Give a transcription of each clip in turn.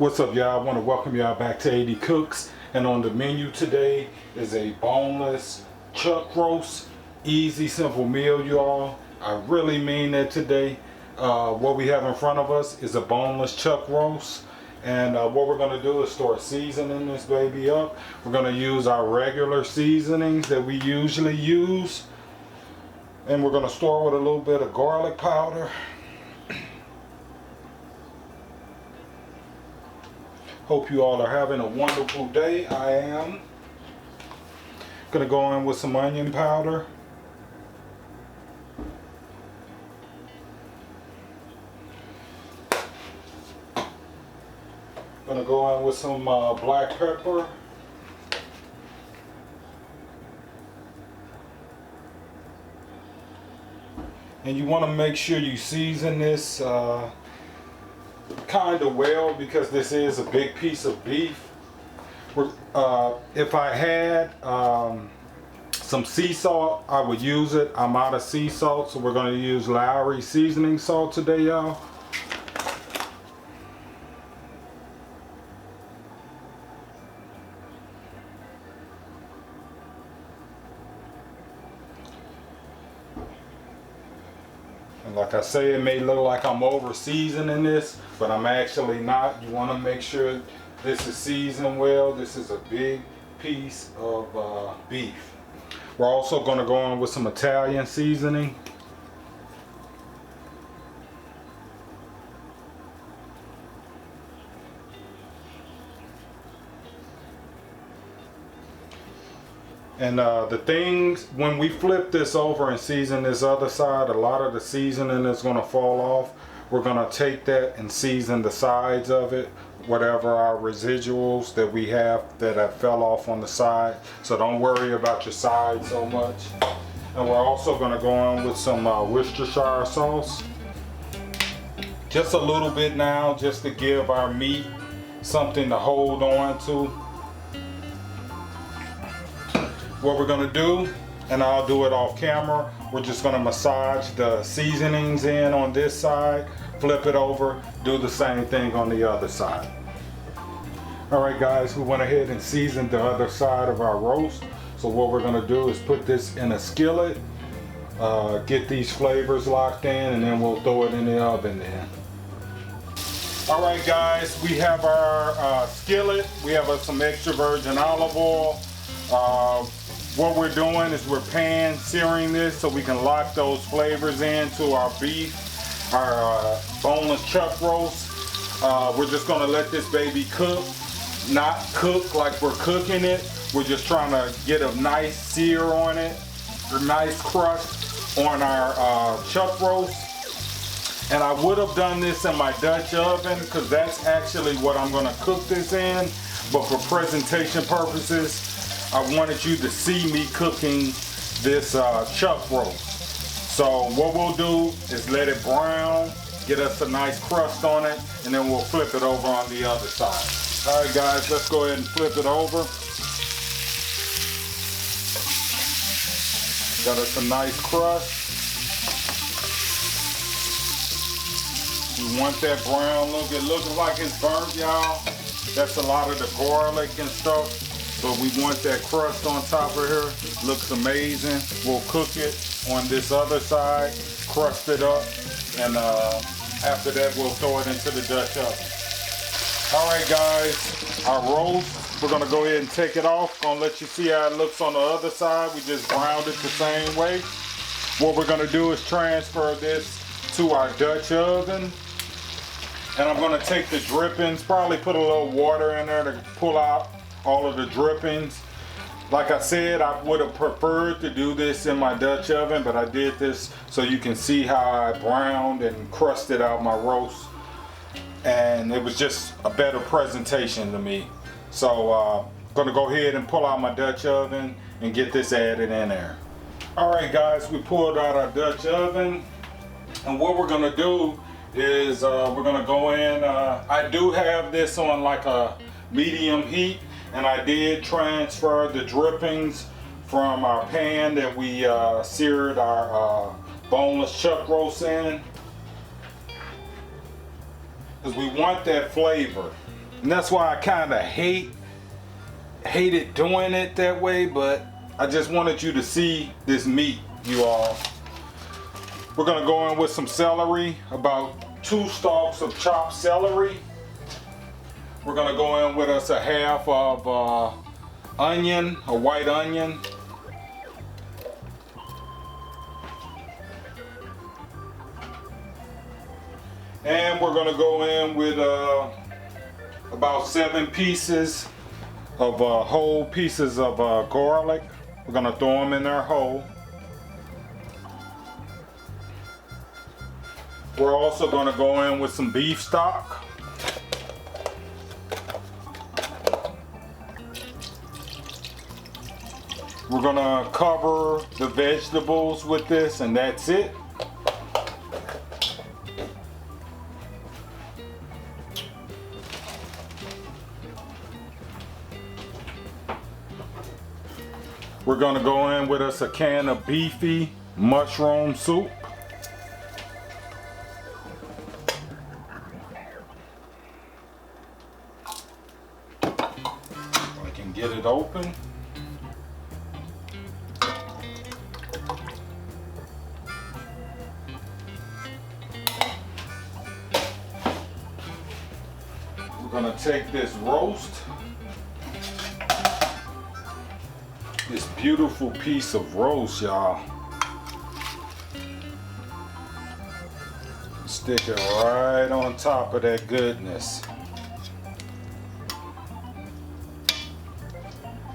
What's up, y'all? I want to welcome y'all back to 80 Cooks, and on the menu today is a boneless chuck roast. Easy, simple meal, y'all. I really mean that today. What we have in front of us is a boneless chuck roast, and what we're going to do is start seasoning this baby up. We're going to use our regular seasonings that we usually use, and we're going to start with a little bit of garlic powder. Hope you all are having a wonderful day. I am. Gonna go in with some onion powder. Gonna go in with some black pepper. And you want to make sure you season this kind of well, because this is a big piece of beef. If I had some sea salt, I would use it. I'm out of sea salt, so we're going to use Lowry seasoning salt today, y'all. And like I say, it may look like I'm over seasoning this, but I'm actually not. You want to make sure this is seasoned well. This is a big piece of beef. We're also going to go in with some Italian seasoning. And the things, when we flip this over and season this other side, a lot of the seasoning is going to fall off. We're going to take that and season the sides of it, whatever our residuals that we have that have fell off on the side. So don't worry about your sides so much. And we're also going to go in with some Worcestershire sauce. Just a little bit now, just to give our meat something to hold on to. What we're going to do, and I'll do it off camera, we're just going to massage the seasonings in on this side, flip it over, do the same thing on the other side. Alright guys, we went ahead and seasoned the other side of our roast. So what we're going to do is put this in a skillet, get these flavors locked in, and then we'll throw it in the oven then. Alright guys, we have our skillet, we have some extra virgin olive oil. What we're doing is we're pan searing this so we can lock those flavors into our beef, our boneless chuck roast. We're just gonna let this baby cook, not cook like we're cooking it. We're just trying to get a nice sear on it, a nice crust on our chuck roast. And I would have done this in my Dutch oven, because that's actually what I'm gonna cook this in. But for presentation purposes, I wanted you to see me cooking this chuck roast. So what we'll do is let it brown, get us a nice crust on it, and then we'll flip it over on the other side. All right guys, let's go ahead and flip it over. Got us a nice crust. We want that brown look. It looks like it's burnt, y'all. That's a lot of the garlic and stuff. But we want that crust on top of here. Looks amazing. We'll cook it on this other side, crust it up, and after that we'll throw it into the Dutch oven. All right guys, our roast, we're gonna go ahead and take it off. Gonna let you see how it looks on the other side. We just browned it the same way. What we're gonna do is transfer this to our Dutch oven. And I'm gonna take the drippings, probably put a little water in there to pull out all of the drippings. Like I said, I would have preferred to do this in my Dutch oven, but I did this so you can see how I browned and crusted out my roast. And it was just a better presentation to me. So gonna go ahead and pull out my Dutch oven and get this added in there. Alright guys, we pulled out our Dutch oven. And what we're gonna do is we're gonna go in, I do have this on like a medium heat. And I did transfer the drippings from our pan that we seared our boneless chuck roast in. Because we want that flavor. And that's why I kind of hated doing it that way, but I just wanted you to see this meat, you all. We're gonna go in with some celery, about 2 stalks of chopped celery. We're gonna go in with us a half of onion, a white onion. And we're gonna go in with about 7 pieces of whole pieces of garlic. We're gonna throw them in there whole. We're also gonna go in with some beef stock. We're gonna cover the vegetables with this, and that's it. We're gonna go in with us a can of beefy mushroom soup. I can get it open. We're gonna take this roast. This beautiful piece of roast, y'all. Stick it right on top of that goodness.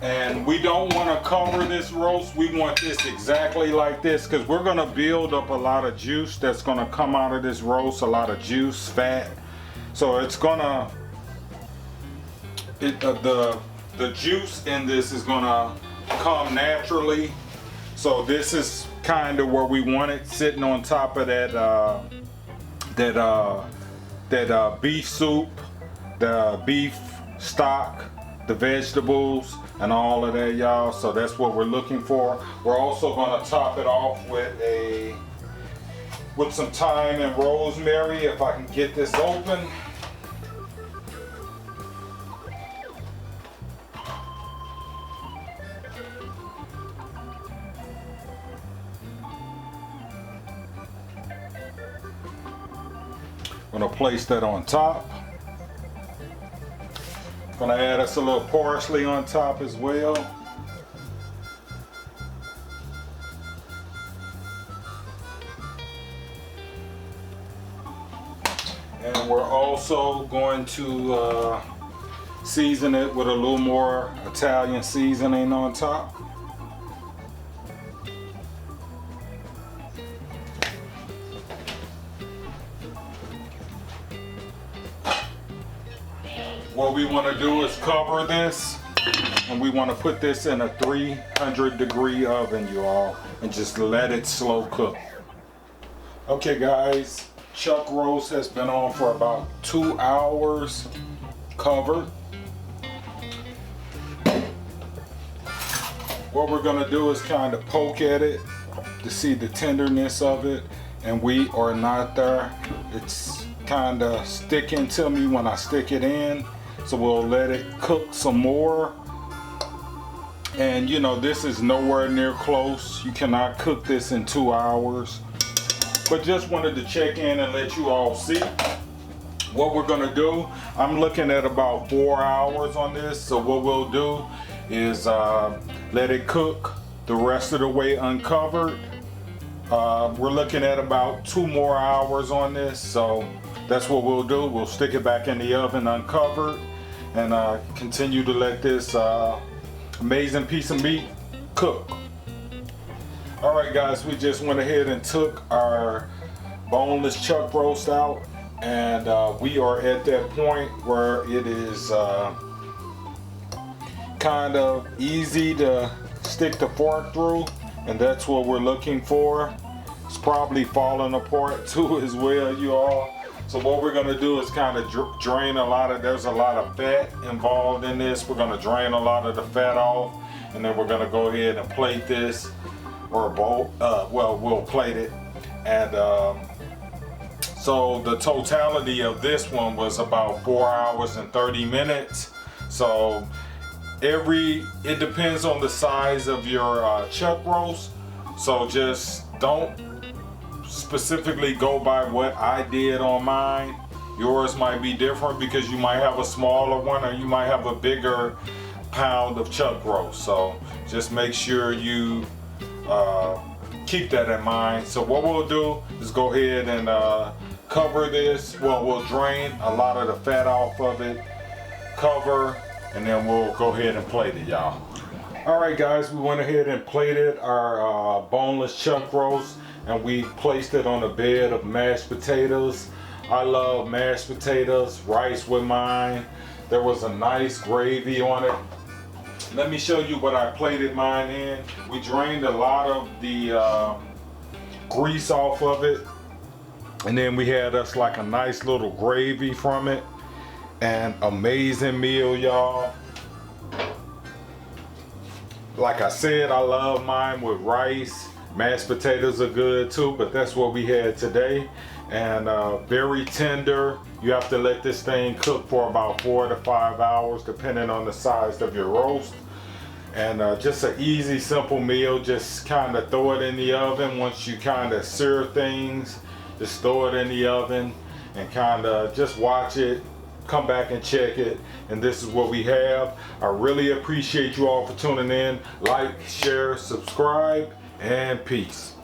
And we don't want to cover this roast. We want this exactly like this, because we're going to build up a lot of juice that's going to come out of this roast, a lot of juice, fat. So it's going to, the juice in this is going to come naturally. So this is kind of where we want it, sitting on top of that beef soup, the beef stock, the vegetables, and all of that, y'all. So that's what we're looking for. We're also going to top it off with some thyme and rosemary, if I can get this open. I'm gonna place that on top. Gonna add us a little parsley on top as well. And we're also going to season it with a little more Italian seasoning on top. What we want to do is cover this, and we want to put this in a 300-degree oven, you all, and just let it slow cook. Okay guys, chuck roast has been on for about 2 hours covered. What we're going to do is kind of poke at it to see the tenderness of it, and we are not there. It's kind of sticking to me when I stick it in. So we'll let it cook some more. And you know, this is nowhere near close. You cannot cook this in 2 hours. But just wanted to check in and let you all see what we're gonna do. I'm looking at about 4 hours on this. So what we'll do is let it cook the rest of the way uncovered. We're looking at about 2 more hours on this. So that's what we'll do. We'll stick it back in the oven uncovered, and continue to let this amazing piece of meat cook. All right guys, we just went ahead and took our boneless chuck roast out, and we are at that point where it is kind of easy to stick the fork through, and that's what we're looking for. It's probably falling apart too as well, you all. So what we're gonna do is kind of drain there's a lot of fat involved in this. We're gonna drain a lot of the fat off, and then we're gonna go ahead and plate this, or bowl, we'll plate it. And So the totality of this one was about 4 hours and 30 minutes. So it depends on the size of your chuck roast. So just don't specifically go by what I did on mine. Yours might be different because you might have a smaller one or you might have a bigger pound of chuck roast. So just make sure you keep that in mind. So what we'll do is go ahead and cover this. Well, we'll drain a lot of the fat off of it, cover, and then we'll go ahead and plate it, y'all. All right, guys, we went ahead and plated our boneless chuck roast, and we placed it on a bed of mashed potatoes. I love mashed potatoes, rice with mine. There was a nice gravy on it. Let me show you what I plated mine in. We drained a lot of the grease off of it, and then we had us like a nice little gravy from it. An amazing meal, y'all. Like I said, I love mine with rice. Mashed potatoes are good too, but that's what we had today. And very tender. You have to let this thing cook for about 4 to 5 hours, depending on the size of your roast. And just an easy, simple meal. Just kind of throw it in the oven. Once you kind of sear things, just throw it in the oven and kind of just watch it. Come back and check it, and this is what we have. I really appreciate you all for tuning in. Like, share, subscribe, and peace.